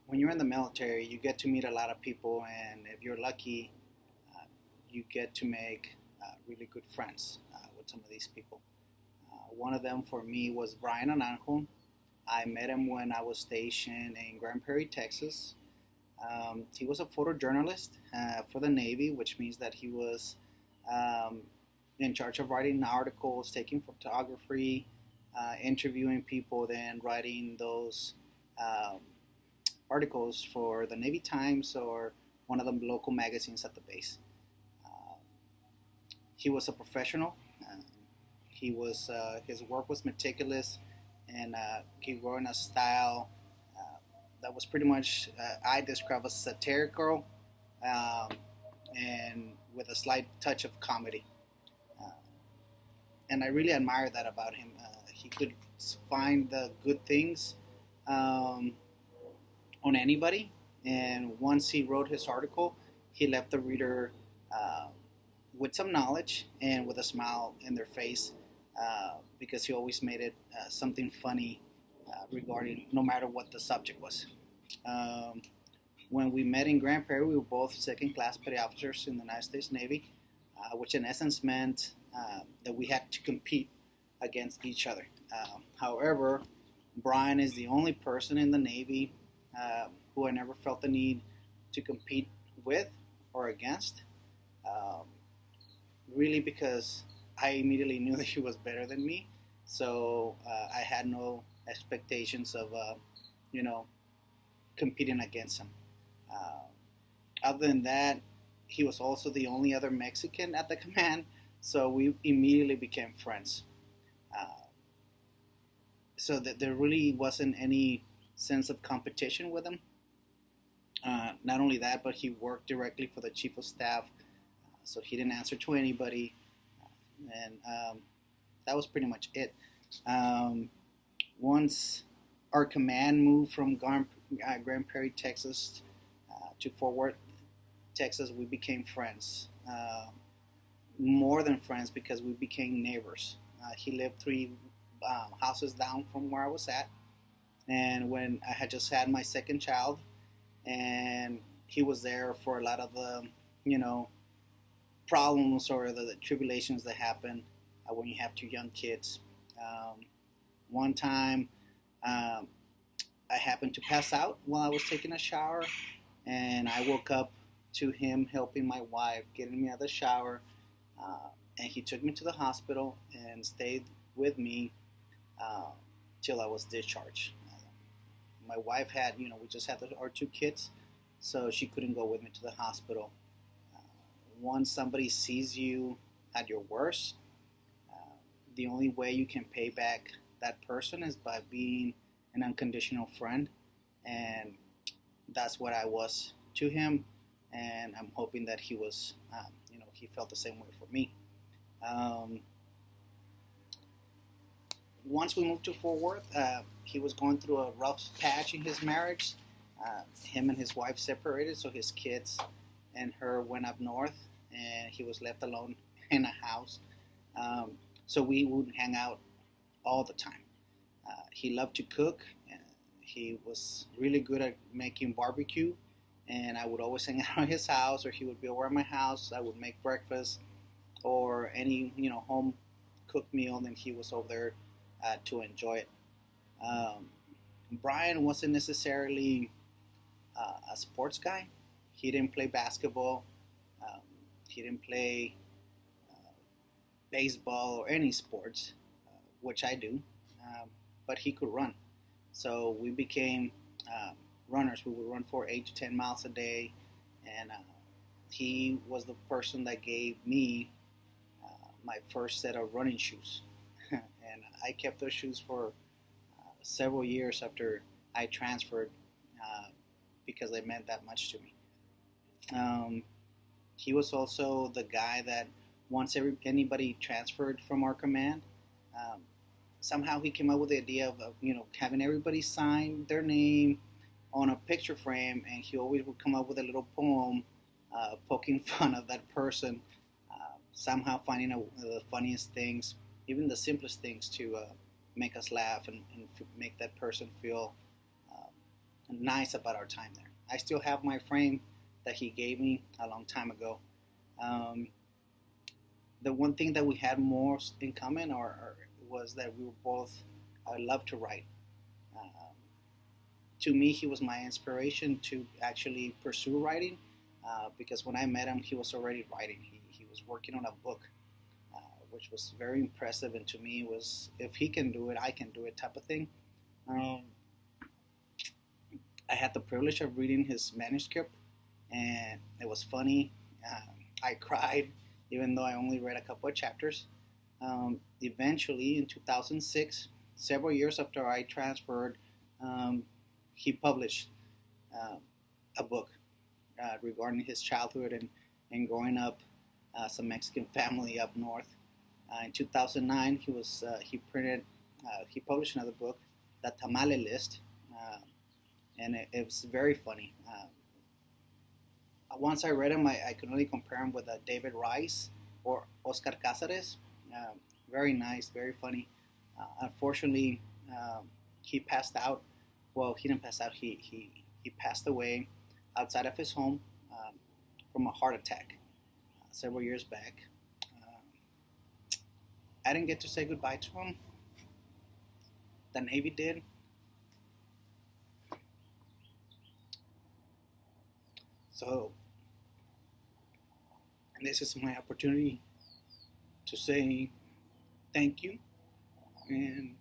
when you're in the military, you get to meet a lot of people, and if you're lucky, uh, you get to make really good friends with some of these people. One of them for me was Brian Naranjo. I met him when I was stationed in Grand Prairie, Texas. He was a photojournalist for the Navy, which means that he was um, in charge of writing articles, taking photography, interviewing people, then writing those um, articles for the Navy Times or one of the local magazines at the base. Uh, he was a professional. His work was meticulous, and he wrote in a style that was pretty much I describe as satirical, um, and with a slight touch of comedy. Uh, and I really admire that about him. He could find the good things um, on anybody, and once he wrote his article, he left the reader uh, with some knowledge and with a smile in their face because he always made it something funny regarding no matter what the subject was. Um, when we met in Grand Prairie, we were both second class petty officers in the United States Navy, which in essence meant that we had to compete against each other. However, Brian is the only person in the Navy who I never felt the need to compete with or against. Um, really, because I immediately knew that he was better than me, so I had no expectations of, you know, competing against him. Uh, Other than that, he was also the only other Mexican at the command, so we immediately became friends. Uh, so that there really wasn't any sense of competition with him. Not only that, but he worked directly for the chief of staff, so he didn't answer to anybody, and that was pretty much it. Um, Once our command moved from Grand Prairie, Texas, to Fort Worth, Texas, we became friends. More than friends because we became neighbors. He lived three houses down from where I was at, and when I had just had my second child, and he was there for a lot of the, you know, problems or the tribulations that happen when you have two young kids. One time, um, I happened to pass out while I was taking a shower, and I woke up to him helping my wife getting me out of the shower, and he took me to the hospital and stayed with me uh, till I was discharged. My wife had, you know, we just had our two kids, so she couldn't go with me to the hospital. Uh, Once somebody sees you at your worst, uh, the only way you can pay back that person is by being an unconditional friend, and that's what I was to him, and I'm hoping that he was, he felt the same way for me. Um, Once we moved to Fort Worth, he was going through a rough patch in his marriage. Him and his wife separated, so his kids and her went up north, and he was left alone in a house. Um, so we would hang out all the time. He loved to cook. He was really good at making barbecue, and I would always hang out at his house, or he would be over at my house. I would make breakfast or any home cooked meal, and he was over there to enjoy it. Um, Brian wasn't necessarily a sports guy. He didn't play basketball. Um, he didn't play uh, baseball or any sports, which I do. But he could run. So we became um, runners. We would run for 8 to 10 miles a day, and he was the person that gave me my first set of running shoes, and I kept those shoes for several years after I transferred because they meant that much to me. Um, he was also the guy that once anybody transferred from our command, um, somehow he came up with the idea of having everybody sign their name on a picture frame, and he always would come up with a little poem poking fun of that person, somehow finding the funniest things, even the simplest things to make us laugh and make that person feel nice about our time there. I still have my frame that he gave me a long time ago. Um, the one thing that we had most in common or was that we were both loved to write. Um, to me, he was my inspiration to actually pursue writing because when I met him, he was already writing. He was working on a book, which was very impressive. And to me, was if he can do it, I can do it type of thing. Um, I had the privilege of reading his manuscript, and it was funny. I cried, even though I only read a couple of chapters. Eventually, in 2006, several years after I transferred, um, he published uh, a book regarding his childhood and growing up as a Mexican family up north. In 2009, he published another book, The Tamale List, and it was very funny. Once I read him, I could only compare him with David Rice or Oscar Cázares. Uh, very nice, very funny. Unfortunately, he passed out. Well, he didn't pass out. He passed away outside of his home from a heart attack several years back. Um, I didn't get to say goodbye to him. The Navy did. So, and this is my opportunity to say thank you, and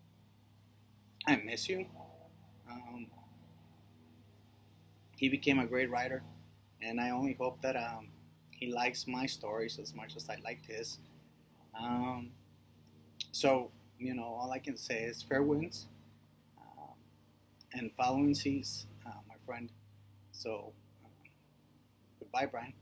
I miss you. Um, he became a great writer, and I only hope that he likes my stories as much as I liked his. Um, so, all I can say is fair winds um, and following seas, my friend. So, goodbye, Brian.